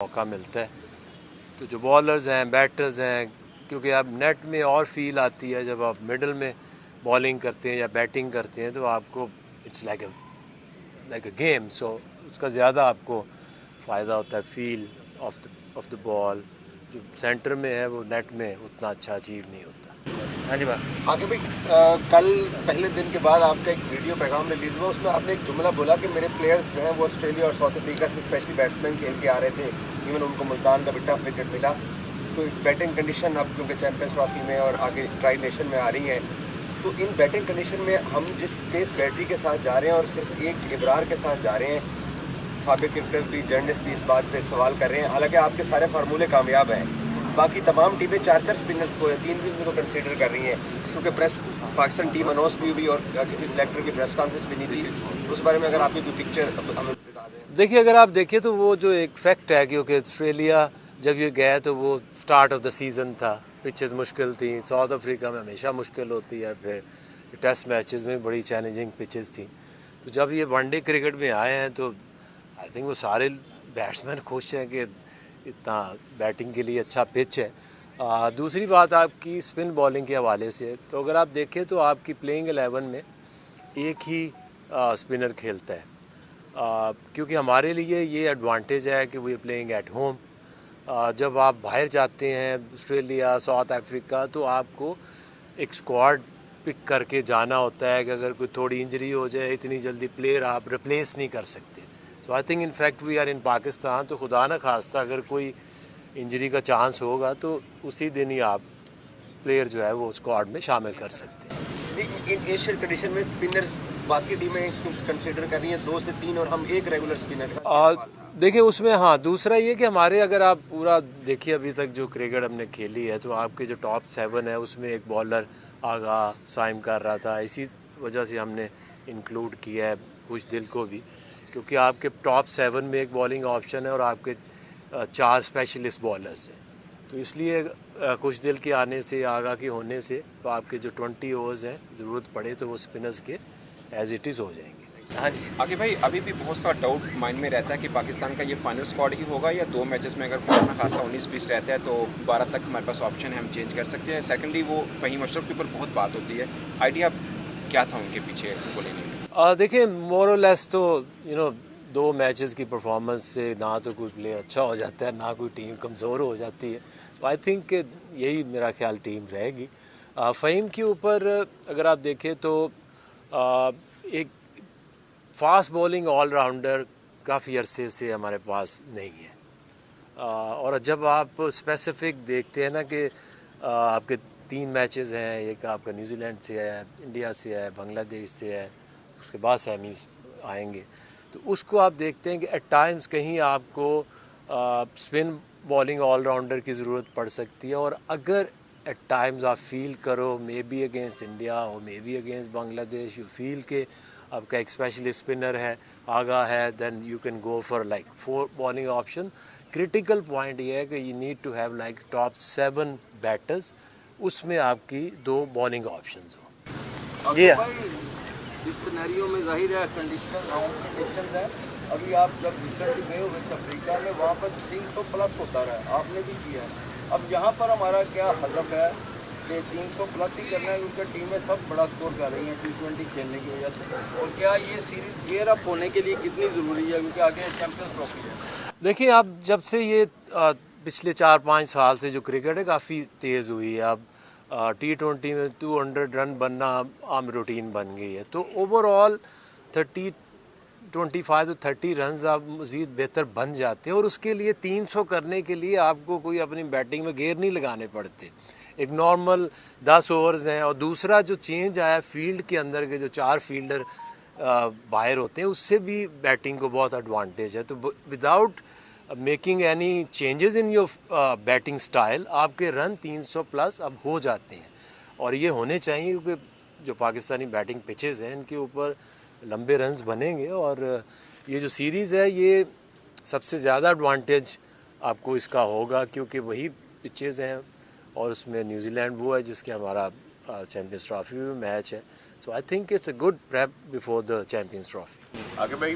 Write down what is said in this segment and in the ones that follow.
मौका मिलता है। तो जो बॉलर्स हैं, बैटर्स हैं, क्योंकि अब नेट में और फील आती है जब आप मिडल में बॉलिंग करते हैं या बैटिंग करते हैं, तो आपको इट्स लाइक अ गेम, सो उसका ज़्यादा आपको फ़ायदा होता है। फील ऑफ द बॉल जो सेंटर में है वो नेट में उतना अच्छा अचीव नहीं होता। हाँ जी भाई। आगे भी कल पहले दिन के बाद आपका एक वीडियो पैगाम रिलीज़ हुआ, उसमें आपने एक जुमला बोला कि मेरे प्लेयर्स हैं वो ऑस्ट्रेलिया और साउथ अफ्रीका से स्पेशली बैट्समैन खेल के आ रहे थे, इवन उनको मुल्तान का भी टफ विकेट मिला। तो बैटिंग कंडीशन अब क्योंकि चैम्पियंस ट्रॉफी में और आगे ट्राई नेशन में आ रही है, तो इन बैटिंग कंडीशन में हम जिस पेस बैटरी के साथ जा रहे हैं और सिर्फ एक इब्रार के साथ जा रहे हैं, साबिक क्रिकेटर्स भी, जर्नलिस्ट भी इस बात पे सवाल कर रहे हैं। हालांकि आपके सारे फार्मूले कामयाब हैं, बाकी तमाम टीमें 4-4 स्पिनर्स को 3-3 को कंसीडर कर रही हैं, क्योंकि प्रेस पाकिस्तान टीम अनाउंस भी हुई और किसी सिलेक्टर की प्रेस कॉन्फ्रेंस भी नहीं थी। उस बारे में अगर आपकी कोई पिक्चर हमें बता दें। देखिए, अगर आप देखें तो वो जो एक फैक्ट है, क्योंकि ऑस्ट्रेलिया जब ये गया तो वो स्टार्ट ऑफ द सीज़न था, पिचेस मुश्किल थी। साउथ अफ्रीका में हमेशा मुश्किल होती है, फिर टेस्ट मैचेस में बड़ी चैलेंजिंग पिचेस थी। तो जब ये वनडे क्रिकेट में आए हैं तो आई थिंक वो सारे बैट्समैन खुश हैं कि इतना बैटिंग के लिए अच्छा पिच है। दूसरी बात आपकी स्पिन बॉलिंग के हवाले से, तो अगर आप देखें तो आपकी प्लेइंग 11 में एक ही स्पिनर खेलता है, क्योंकि हमारे लिए ये एडवांटेज है कि वी प्लेइंग एट होम। जब आप बाहर जाते हैं ऑस्ट्रेलिया, साउथ अफ्रीका, तो आपको एक स्क्वाड पिक करके जाना होता है कि अगर कोई थोड़ी इंजरी हो जाए, इतनी जल्दी प्लेयर आप रिप्लेस नहीं कर सकते। So I think in fact we are in Pakistan, तो खुदा न खास्ता अगर कोई इंजरी का चांस होगा तो उसी दिन ही आप प्लेयर जो है वो स्क्वाड में शामिल कर सकते हैं। इन एशियन कंडीशन में स्पिनर्स बाकी टीमें कंसीडर कर रही हैं 2 से 3 और हम एक रेगुलर स्पिनर। देखिए उसमें, हाँ, दूसरा ये कि हमारे, अगर आप पूरा देखिए अभी तक जो क्रिकेट हमने खेली है, तो आपके जो टॉप 7 है उसमें एक बॉलर आगा साइम कर रहा था। इसी वजह से हमने इंक्लूड किया है खुश दिल को भी, क्योंकि आपके टॉप 7 में एक बॉलिंग ऑप्शन है और आपके 4 स्पेशलिस्ट बॉलर्स हैं। तो इसलिए खुश दिल के आने से, आगा के होने से, तो आपके जो 20 ओवर्स हैं, ज़रूरत पड़े तो वो स्पिनर्स के एज इट इज़ हो जाएंगे। हाँ जी। आगे भाई, अभी भी बहुत सा डाउट माइंड में रहता है कि पाकिस्तान का ये फाइनल स्क्वाड ही होगा या 2 मैचेस में अगर खुदा खासा 19-20 रहता है तो 12 तक हमारे पास ऑप्शन है, हम चेंज कर सकते हैं। सेकेंडली, वो फ़हीम अशरफ के ऊपर बहुत बात होती है, आइडिया क्या था उनके पीछे उनको लेने में? देखिए, मोर और लेस तो 2 मैचेस की परफॉर्मेंस से ना तो कोई प्लेयर अच्छा हो जाता है, ना कोई टीम कमज़ोर हो जाती है। सो आई थिंक यही मेरा ख्याल टीम रहेगी। फ़हीम के ऊपर अगर आप देखें तो एक फास्ट बॉलिंग ऑलराउंडर काफ़ी अरसे से हमारे पास नहीं है। और जब आप स्पेसिफिक देखते हैं ना कि आपके 3 मैचेस हैं, एक आपका न्यूजीलैंड से है, इंडिया से है, बांग्लादेश से है, उसके बाद सेमीज़ आएंगे, तो उसको आप देखते हैं कि एट टाइम्स कहीं आपको स्पिन बॉलिंग ऑलराउंडर की ज़रूरत पड़ सकती है। और अगर एट टाइम्स आप फील करो मे बी अगेंस्ट इंडिया और may be against Bangladesh, you feel के आपका एक स्पेशली स्पिनर है, आगा है, then you can go for like 4 bowling option. Critical point ये है कि you need to have like top 7 batters, उसमें आपकी 2 बॉलिंग ऑप्शंस हो। जी इस सिनेरियो में जाहिर है कंडीशन है। अभी आप जब रिसेंटली गए हो वेस्ट अफ्रीका में, वहाँ पर 300 प्लस होता रहा, आपने भी किया है। अब यहाँ पर हमारा क्या हदफ है कि 300 प्लस ही करना है, क्योंकि टीमें सब बड़ा स्कोर कर रही हैं T20 खेलने की वजह से। और क्या ये सीरीज गेयर अप होने के लिए कितनी ज़रूरी है, क्योंकि आगे चैम्पियंस ट्रॉफी है। देखिए, आप जब से ये पिछले 4-5 साल से जो क्रिकेट है काफ़ी तेज़ हुई है। अब T20 में 200 रन बनना आम रूटीन बन गई है, तो ओवरऑल 25 to 30 रन आप मज़ीद बेहतर बन जाते हैं। और उसके लिए 300 करने के लिए आपको कोई अपनी बैटिंग में गेयर नहीं लगाने पड़ते, एक नॉर्मल 10 ओवर्स हैं। और दूसरा जो चेंज आया फील्ड के अंदर के जो 4 फील्डर बाहर होते हैं, उससे भी बैटिंग को बहुत एडवांटेज है। तो without making any changes in your batting style, आपके रन 300 प्लस अब हो जाते हैं। और ये होने चाहिए, क्योंकि जो पाकिस्तानी बैटिंग पिचेस हैं इनके ऊपर लंबे रन्स बनेंगे। और ये जो सीरीज़ है ये सबसे ज़्यादा एडवांटेज आपको इसका होगा, क्योंकि वही पिचेस हैं और उसमें न्यूजीलैंड वो है जिसके हमारा चैम्पियंस ट्रॉफी में मैच है। So I think it's a good prep before the Champions Trophy. आगे भाई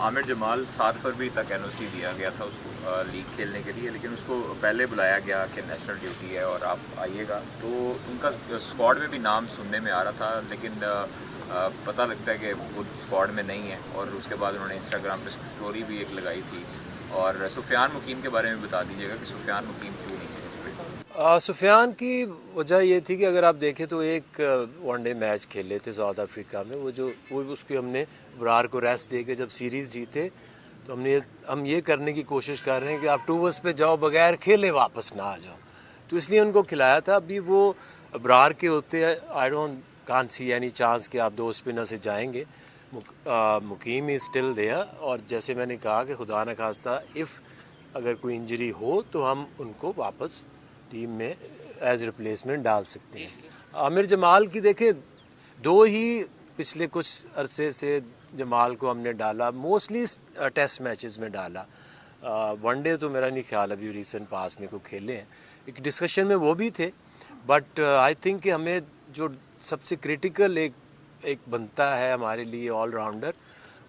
आमिर जमाल 7 फरवरी तक एनओसी दिया गया था उसको लीग खेलने के लिए, लेकिन उसको पहले बुलाया गया कि नेशनल ड्यूटी है और आप आइएगा। तो उनका स्क्वाड में भी नाम सुनने में आ रहा था, लेकिन पता लगता है कि वो स्क्वाड में नहीं है। और उसके बाद उन्होंने इंस्टाग्राम पे स्टोरी भी एक लगाई थी। और सुफियान मुकीम के बारे में बता दीजिएगा कि सुफियान मुकीम क्यों नहीं है इस पर। सुफियान की वजह ये थी कि अगर आप देखें तो एक वनडे मैच खेले थे साउथ अफ्रीका में, वो उसकी हमने बरार को रेस्ट दे के जब सीरीज़ जीते तो हम ये करने की कोशिश कर रहे हैं कि आप टूवर्स पे जाओ, बगैर खेले वापस ना आ जाओ, तो इसलिए उनको खिलाया था। अभी वो बरार के होते I can't see any chance कि आप 2 स्पिनर से जाएंगे। मुकीम इज स्टिल देयर, और जैसे मैंने कहा कि खुदा न खास्ता इफ़ अगर कोई इंजरी हो तो हम उनको वापस टीम में एज रिप्लेसमेंट डाल सकते हैं। आमिर जमाल की देखे 2 ही पिछले कुछ अरसे से जमाल को हमने डाला, मोस्टली टेस्ट मैचेस में डाला। वनडे तो मेरा नहीं ख्याल अभी रिसेंट पास में को खेले हैं, एक डिस्कशन में वो भी थे। बट आई थिंक कि हमें जो सबसे क्रिटिकल एक बनता है हमारे लिए ऑलराउंडर,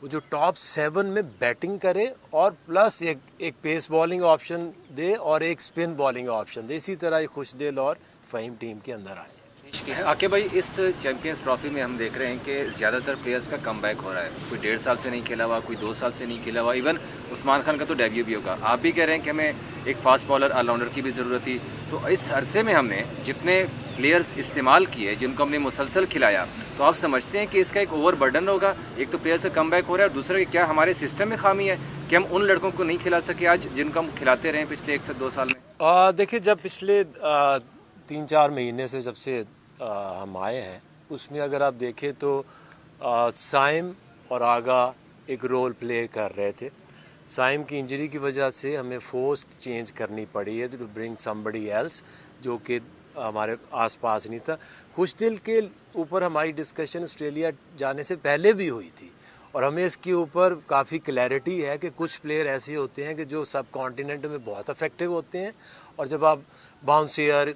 वो जो टॉप 7 में बैटिंग करे और प्लस एक पेस बॉलिंग ऑप्शन दे और एक स्पिन बॉलिंग ऑप्शन दे। इसी तरह खुशदिल और फ़हीम टीम के अंदर आए। आके भाई इस चैंपियंस ट्रॉफी में हम देख रहे हैं कि ज़्यादातर प्लेयर्स का कमबैक हो रहा है। कोई 1.5 साल से नहीं खेला हुआ, कोई 2 साल से नहीं खेला हुआ, इवन उस्मान खान का तो डेब्यू भी होगा। आप भी कह रहे हैं कि हमें एक फास्ट बॉलर ऑलराउंडर की भी ज़रूरत थी। तो इस अरसे में हमने जितने प्लेयर्स इस्तेमाल किए, जिनको हमने मुसलसल खिलाया, तो आप समझते हैं कि इसका एक ओवर बर्डन होगा? एक तो प्लेयर्स का कमबैक हो रहा है, और दूसरा क्या हमारे सिस्टम में खामी है कि हम उन लड़कों को नहीं खिला सके आज जिनको हम खिलाते रहे पिछले 1 से 2 साल में? देखिए, जब पिछले 3-4 महीने से जब से हम आए हैं, उसमें अगर आप देखें तो साइम और आगा एक रोल प्ले कर रहे थे। साइम की इंजरी की वजह से हमें फोर्स्ड चेंज करनी पड़ी है टू ब्रिंग समबडी एल्स, जो कि हमारे आसपास नहीं था। खुशदिल के ऊपर हमारी डिस्कशन ऑस्ट्रेलिया जाने से पहले भी हुई थी, और हमें इसके ऊपर काफ़ी क्लैरिटी है कि कुछ प्लेयर ऐसे होते हैं कि जो सब कॉन्टिनेंट में बहुत इफेक्टिव होते हैं, और जब आप बाउंसियर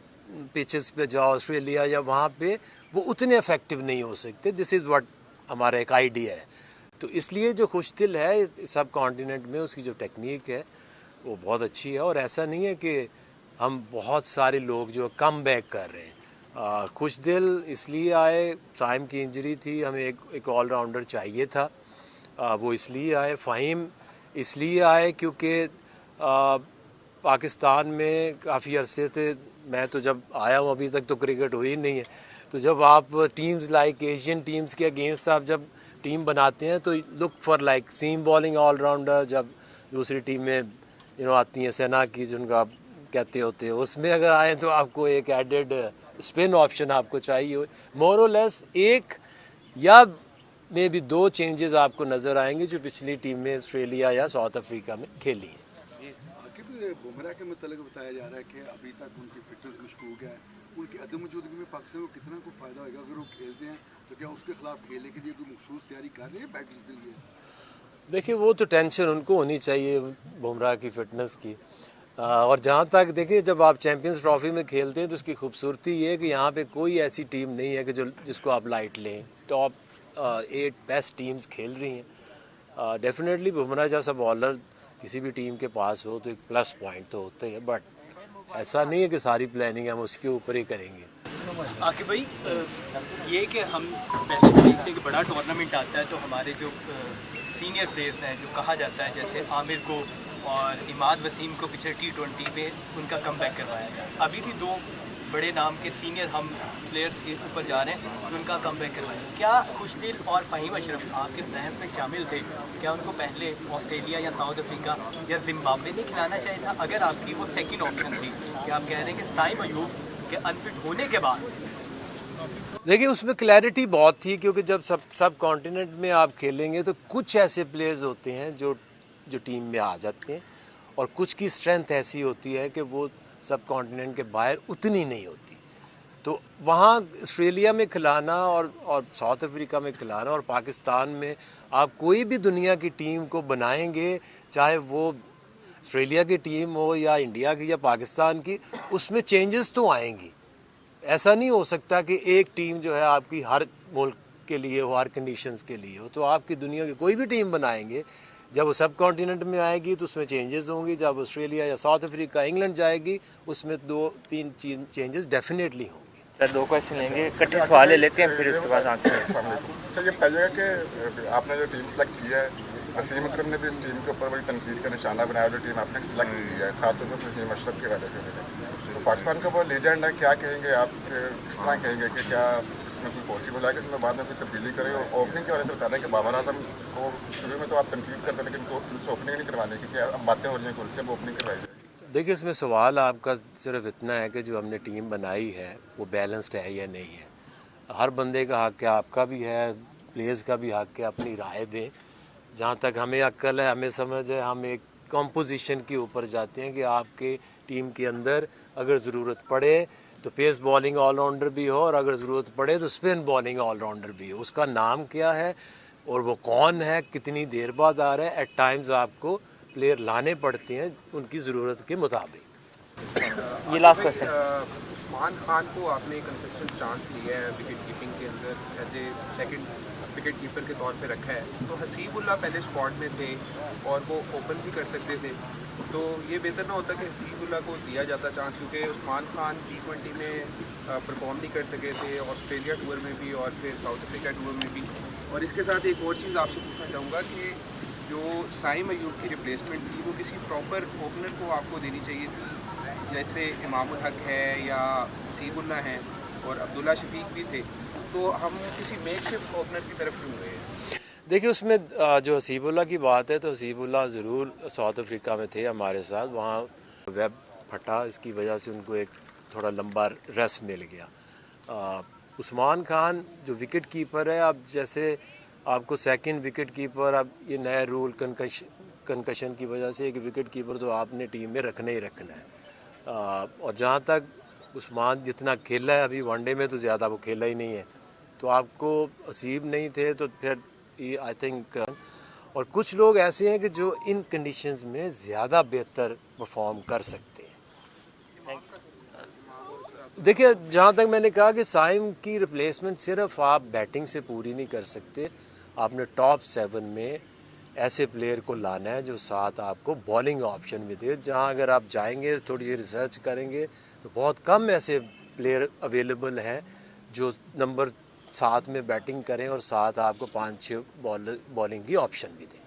पिचेस पे जाओ ऑस्ट्रेलिया या वहाँ पे, वो उतने इफेक्टिव नहीं हो सकते। दिस इज़ व्हाट हमारा एक आइडिया है। तो इसलिए जो खुशदिल है सब कॉन्टिनेंट में, उसकी जो टेक्निक है वो बहुत अच्छी है। और ऐसा नहीं है कि हम बहुत सारे लोग जो कम बैक कर रहे हैं। खुशदिल इसलिए आए, साइम की इंजरी थी, हमें एक ऑलराउंडर चाहिए था, वो इसलिए आए। फ़हीम इसलिए आए क्योंकि पाकिस्तान में काफ़ी अरसे थे, मैं तो जब आया हूँ अभी तक तो क्रिकेट हुई नहीं है, तो जब आप टीम्स लाइक एशियन टीम्स के अगेंस्ट आप जब टीम बनाते हैं तो look for like seam bowling allrounder. जब दूसरी टीम में आती हैं सेना की, जिनको आप कहते होते हैं, उसमें अगर आए तो आपको एक एडेड स्पिन ऑप्शन आपको चाहिए। मोर और लेस एक या में भी 2 चेंजेस आपको नज़र आएंगे जो पिछली टीम में ऑस्ट्रेलिया या साउथ अफ्रीका में खेली है। बुमराह के मतलब बताया जा रहा है कि अभी तक उनकी फिटनेस मशकूक है, उनकी अदम मौजूदगी में पाकिस्तान को कितना को फ़ायदा होगा अगर वो खेलते हैं? तो क्या उसके खिलाफ खेलने के लिए कोई मखसूस तैयारी कर रहे हैं बैटर्स के लिए? देखिए, वो तो टेंशन उनको होनी चाहिए बुमराह की फ़िटनेस की। और जहाँ तक देखिए, जब आप चैम्पियंस ट्रॉफी में खेलते हैं तो उसकी खूबसूरती ये है कि यहाँ पे कोई ऐसी टीम नहीं है कि जिसको आप लाइट लें। टॉप 8 बेस्ट टीम्स खेल रही हैं। डेफिनेटली बुमराह जैसा बॉलर किसी भी टीम के पास हो तो एक प्लस पॉइंट तो होता ही है, बट ऐसा नहीं है कि सारी प्लानिंग हम उसके ऊपर ही करेंगे। आके भाई ये कि हम पहले देखते हैं कि बड़ा टूर्नामेंट आता है तो हमारे जो सीनियर प्लेयर्स हैं, जो कहा जाता है, जैसे आमिर को और इमाद वसीम को पिछले T20 में उनका कमबैक करवाया गया। अभी भी 2 बड़े नाम के सीनियर हम प्लेयर्स के ऊपर जा रहे हैं तो उनका कमबैक करवाया। क्या खुशदिल और फ़हीम अशरफ आपके जहन में शामिल थे? क्या उनको पहले ऑस्ट्रेलिया या साउथ अफ्रीका या जिम्बाब्वे नहीं खिलाना चाहिए था अगर आपकी वो सेकंड ऑप्शन थी? क्या आप कह रहे हैं कि साइम अयूब के अनफिट होने के बाद? देखिए, उसमें क्लैरिटी बहुत थी, क्योंकि जब सब कॉन्टिनेंट में आप खेलेंगे तो कुछ ऐसे प्लेयर्स होते हैं जो टीम में आ जाते हैं, और कुछ की स्ट्रेंथ ऐसी होती है कि वो सब कॉन्टिनेंट के बाहर उतनी नहीं होती। तो वहाँ ऑस्ट्रेलिया में खिलाना और साउथ अफ्रीका में खिलाना और पाकिस्तान में आप कोई भी दुनिया की टीम को बनाएंगे, चाहे वो ऑस्ट्रेलिया की टीम हो या इंडिया की या पाकिस्तान की, उसमें चेंजेस तो आएंगी। ऐसा नहीं हो सकता कि एक टीम जो है आपकी हर मुल्क के लिए हो, हर कंडीशंस के लिए हो। तो आपकी दुनिया की कोई भी टीम बनाएंगे, जब वो सब कॉन्टिनेंट में आएगी तो उसमें चेंजेस होंगी। जब ऑस्ट्रेलिया या साउथ अफ्रीका, इंग्लैंड जाएगी, उसमें 2-3 चेंजेस डेफिनेटली होंगे। सर 2 क्वेश्चन लेंगे, इकट्ठे सवाल ले लेते हैं, फिर उसके बाद आंसर। अच्छा, ये बताइएगा कि आपने जो टीम सेलेक्ट की है, वसीम अकरम ने भी इस टीम के ऊपर बड़ी तनकीद का निशाना बनाया जो टीम आपने सेलेक्ट की है, खासतौर पर वसीम अशरफ के वजह से। तो पाकिस्तान का वो लीजेंड है, क्या कहेंगे आप, किस तरह कहेंगे कि क्या इसमें कोई पॉसिबल है कि इसमें बाद में कोई तब्दीली करें? और ओपनिंग की वजह से बता दें कि बाबर आजम को शुरू में तो आप तनकीद करते हैं, लेकिन उनसे ओपनिंग नहीं करवाने की, क्या अब बातें हो रही हैं कि उनसे अब ओपनिंग करवाई जाएगी? देखिए, इसमें सवाल आपका सिर्फ इतना है कि जो हमने टीम बनाई है वो बैलेंस्ड है या नहीं है। हर बंदे का हक है, आपका भी है, प्लेयर्स का भी हक है, अपनी राय दें। जहाँ तक हमें अक्ल है, हमें समझ है, हम एक कंपोजिशन के ऊपर जाते हैं कि आपके टीम के अंदर अगर ज़रूरत पड़े तो पेस बॉलिंग ऑलराउंडर भी हो, और अगर ज़रूरत पड़े तो स्पिन बॉलिंग ऑलराउंडर भी हो। उसका नाम क्या है और वो कौन है, कितनी देर बाद आ रहा है। एट टाइम्स आपको प्लेयर लाने पड़ते हैं उनकी ज़रूरत के मुताबिक। ये लास्ट क्वेश्चन। उस्मान खान को आपने कंसिस्टेंट चांस लिया है विकेट कीपिंग के अंदर, as a second wicket keeper के तौर पे रखा है। तो हसीबुल्लाह पहले स्क्वाड में थे और वो ओपन भी कर सकते थे, तो ये बेहतर ना होता कि हसीबुल्लाह को दिया जाता चांस, क्योंकि उस्मान खान T20 में परफॉर्म नहीं कर सके थे, ऑस्ट्रेलिया टूर में भी और फिर साउथ अफ्रीका टूर में भी। और इसके साथ एक और चीज़ आपसे पूछना चाहूँगा कि जो साइम अयूब की रिप्लेसमेंट थी वो किसी प्रॉपर ओपनर को आपको देनी चाहिए थी, जैसे इमामुल हक है या हसीबुल्लाह हैं और अब्दुल्ला शफीक भी थे, तो हम किसी मेकशिफ्ट ओपनर की तरफ क्यों गए? देखिए, उसमें जो हसीबुल्लाह की बात है तो हसीबुल्लाह ज़रूर साउथ अफ्रीका में थे हमारे साथ, वहाँ वेब फटा, इसकी वजह से उनको एक थोड़ा लंबा रेस्ट मिल गया। उस्मान खान जो विकेट कीपर है, अब जैसे आपको सेकंड विकेट कीपर, अब ये नया रूल कंकशन की वजह से एक विकेट कीपर तो आपने टीम में रखना ही रखना है। और जहाँ तक उस्मान जितना खेला है अभी वनडे में, तो ज़्यादा वो खेला ही नहीं है, तो आपको हसीब नहीं थे तो फिर आई थिंक। और कुछ लोग ऐसे हैं कि जो इन कंडीशंस में ज़्यादा बेहतर परफॉर्म कर सकते हैं। देखिए, जहाँ तक मैंने कहा कि साइम की रिप्लेसमेंट सिर्फ आप बैटिंग से पूरी नहीं कर सकते, आपने टॉप 7 में ऐसे प्लेयर को लाना है जो साथ आपको बॉलिंग ऑप्शन भी दे। जहाँ अगर आप जाएंगे, थोड़ी सी रिसर्च करेंगे तो बहुत कम ऐसे प्लेयर अवेलेबल हैं जो नंबर 7 में बैटिंग करें और साथ आपको 5-6 बॉलिंग की ऑप्शन भी दें।